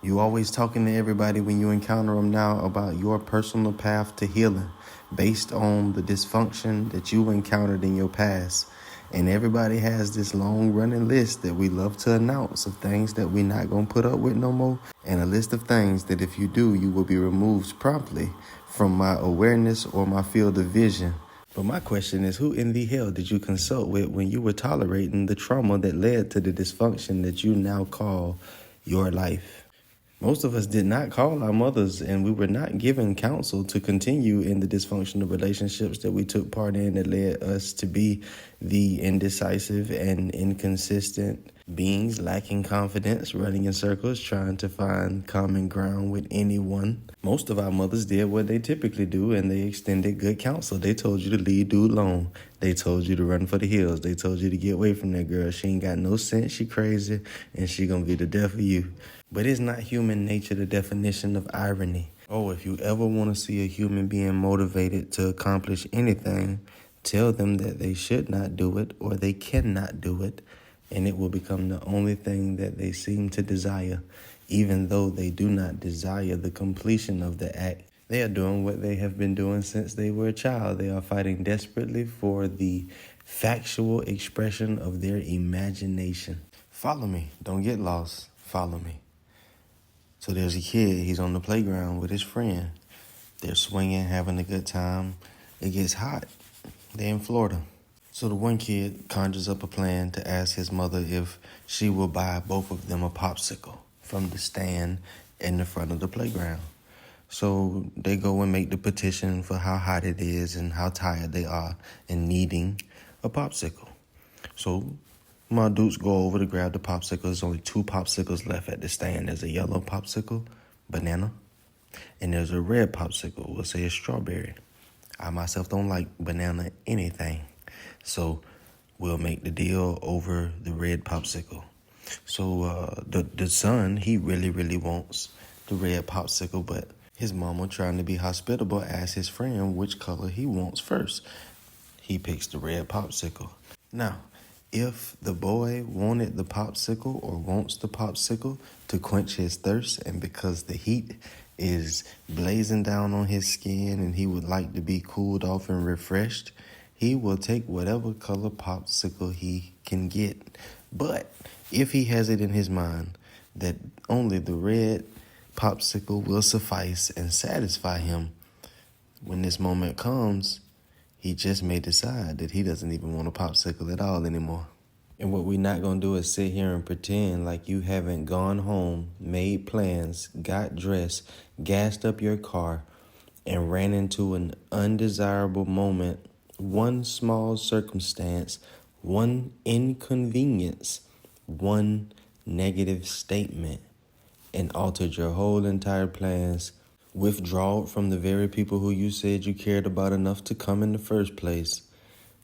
You always talking to everybody when you encounter them now about your personal path to healing based on the dysfunction that you encountered in your past. And everybody has this long running list that we love to announce of things that we're not going to put up with no more. And a list of things that if you do, you will be removed promptly from my awareness or my field of vision. But my question is, who in the hell did you consult with when you were tolerating the trauma that led to the dysfunction that you now call your life? Most of us did not call our mothers, and we were not given counsel to continue in the dysfunctional relationships that we took part in that led us to be the indecisive and inconsistent beings lacking confidence, running in circles, trying to find common ground with anyone. Most of our mothers did what they typically do, and they extended good counsel. They told you to leave dude alone. They told you to run for the hills. They told you to get away from that girl. She ain't got no sense. She crazy, and she gonna be the death of you. But is not human nature the definition of irony? Oh, if you ever want to see a human being motivated to accomplish anything, tell them that they should not do it or they cannot do it, and it will become the only thing that they seem to desire, even though they do not desire the completion of the act. They are doing what they have been doing since they were a child. They are fighting desperately for the factual expression of their imagination. Follow me. Don't get lost. Follow me. So there's a kid, he's on the playground with his friend. They're swinging, having a good time. It gets hot. They're in Florida. So the one kid conjures up a plan to ask his mother if she will buy both of them a popsicle from the stand in the front of the playground. So they go and make the petition for how hot it is and how tired they are and needing a popsicle. So my dudes go over to grab the popsicle. There's only 2 popsicles left at the stand. There's a yellow popsicle, banana, and there's a red popsicle, we'll say a strawberry. I myself don't like banana anything, so we'll make the deal over the red popsicle. So the son, he really wants the red popsicle, but his mama, trying to be hospitable, asks his friend which color he wants first. He picks the red popsicle. Now, if the boy wanted the popsicle or wants the popsicle to quench his thirst, and because the heat is blazing down on his skin and he would like to be cooled off and refreshed, he will take whatever color popsicle he can get. But if he has it in his mind that only the red popsicle will suffice and satisfy him, when this moment comes, he just may decide that he doesn't even want a popsicle at all anymore. And what we're not going to do is sit here and pretend like you haven't gone home, made plans, got dressed, gassed up your car, and ran into an undesirable moment, one small circumstance, one inconvenience, one negative statement, and altered your whole entire plans, withdrawn from the very people who you said you cared about enough to come in the first place,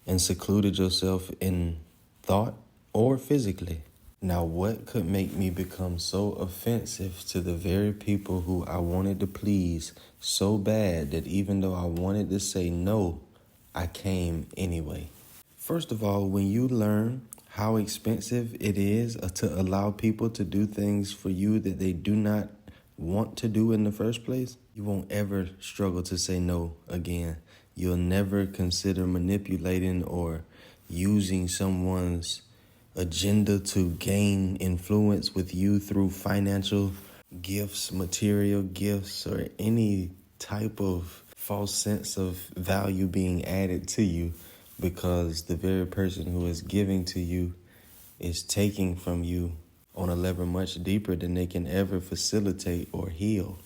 and secluded yourself in thought or physically. Now, what could make me become so offensive to the very people who I wanted to please so bad that even though I wanted to say no, I came anyway? First of all, when you learn how expensive it is to allow people to do things for you that they do not want to do in the first place, you won't ever struggle to say no again. You'll never consider manipulating or using someone's agenda to gain influence with you through financial gifts, material gifts, or any type of false sense of value being added to you, because the very person who is giving to you is taking from you on a level much deeper than they can ever facilitate or heal.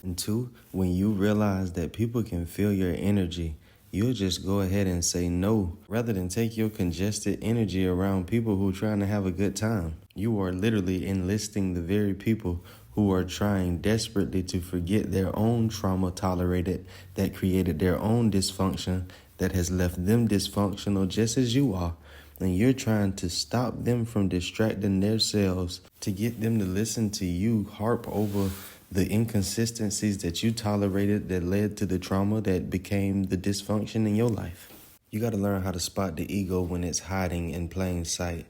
And 2, when you realize that people can feel your energy, you'll just go ahead and say no rather than take your congested energy around people who are trying to have a good time. You are literally enlisting the very people who are trying desperately to forget their own trauma tolerated that created their own dysfunction that has left them dysfunctional just as you are. And you're trying to stop them from distracting themselves to get them to listen to you harp over the inconsistencies that you tolerated that led to the trauma that became the dysfunction in your life. You got to learn how to spot the ego when it's hiding in plain sight.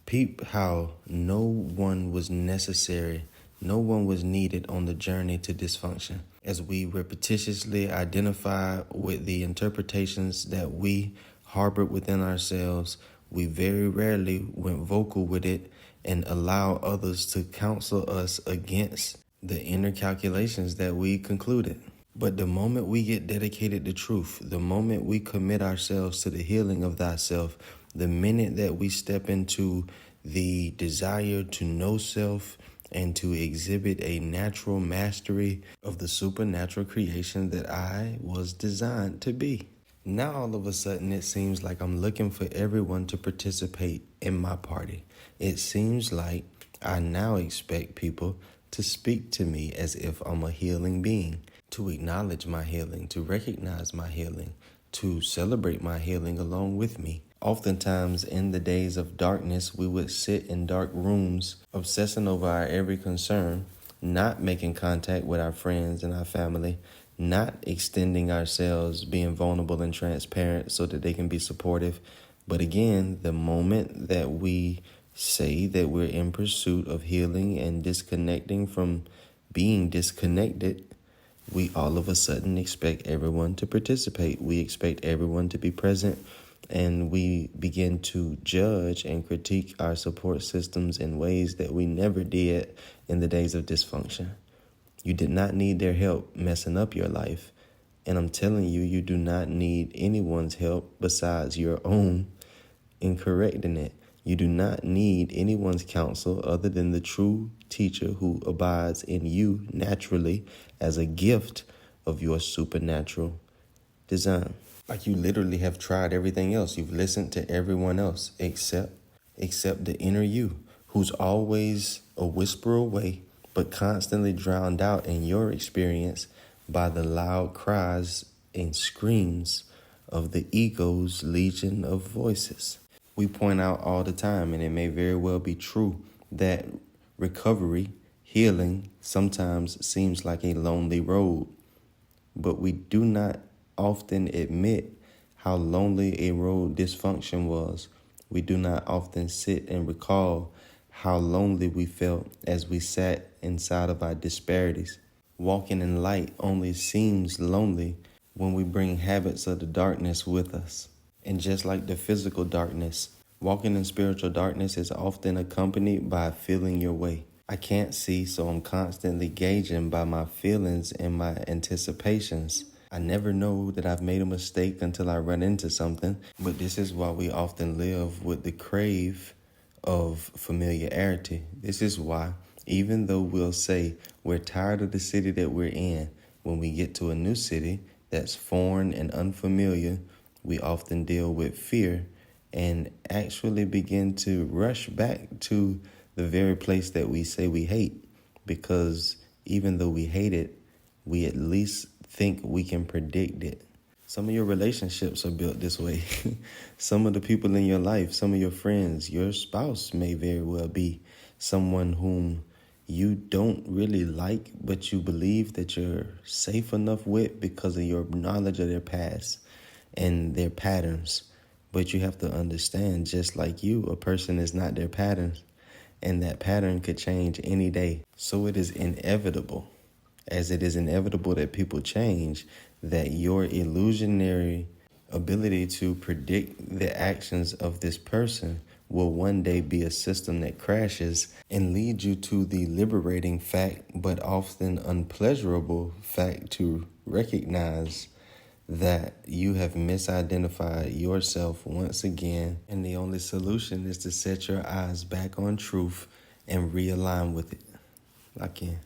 Peep how no one was necessary No one was needed on the journey to dysfunction. As we repetitiously identify with the interpretations that we harbored within ourselves, we very rarely went vocal with it and allow others to counsel us against the inner calculations that we concluded. But the moment we get dedicated to truth, the moment we commit ourselves to the healing of thyself, the minute that we step into the desire to know self and to exhibit a natural mastery of the supernatural creation that I was designed to be. Now all of a sudden it seems like I'm looking for everyone to participate in my party. It seems like I now expect people to speak to me as if I'm a healing being, to acknowledge my healing, to recognize my healing, to celebrate my healing along with me. Oftentimes in the days of darkness, we would sit in dark rooms, obsessing over our every concern, not making contact with our friends and our family, not extending ourselves, being vulnerable and transparent so that they can be supportive. But again, the moment that we say that we're in pursuit of healing and disconnecting from being disconnected, we all of a sudden expect everyone to participate. We expect everyone to be present, and we begin to judge and critique our support systems in ways that we never did in the days of dysfunction. You did not need their help messing up your life. And I'm telling you, you do not need anyone's help besides your own in correcting it. You do not need anyone's counsel other than the true teacher who abides in you naturally as a gift of your supernatural design. Like you literally have tried everything else. You've listened to everyone else except the inner you, who's always a whisper away, but constantly drowned out in your experience by the loud cries and screams of the ego's legion of voices. We point out all the time, and it may very well be true, that recovery, healing, sometimes seems like a lonely road. But we do not often admit how lonely a road dysfunction was. We do not often sit and recall how lonely we felt as we sat inside of our disparities. Walking in light only seems lonely when we bring habits of the darkness with us. And just like the physical darkness, walking in spiritual darkness is often accompanied by feeling your way. I can't see, so I'm constantly gauging by my feelings and my anticipations. I never know that I've made a mistake until I run into something, but this is why we often live with the crave of familiarity. This is why, even though we'll say we're tired of the city that we're in, when we get to a new city that's foreign and unfamiliar, we often deal with fear and actually begin to rush back to the very place that we say we hate, because even though we hate it, we at least think we can predict it. Some of your relationships are built this way. Some of the people in your life, some of your friends, your spouse may very well be someone whom you don't really like, but you believe that you're safe enough with because of your knowledge of their past and their patterns. But you have to understand, just like you, a person is not their patterns, and that pattern could change any day. So it is inevitable, as it is inevitable that people change, that your illusionary ability to predict the actions of this person will one day be a system that crashes and lead you to the liberating fact, but often unpleasurable fact, to recognize that you have misidentified yourself once again, and the only solution is to set your eyes back on truth and realign with it. Lock in.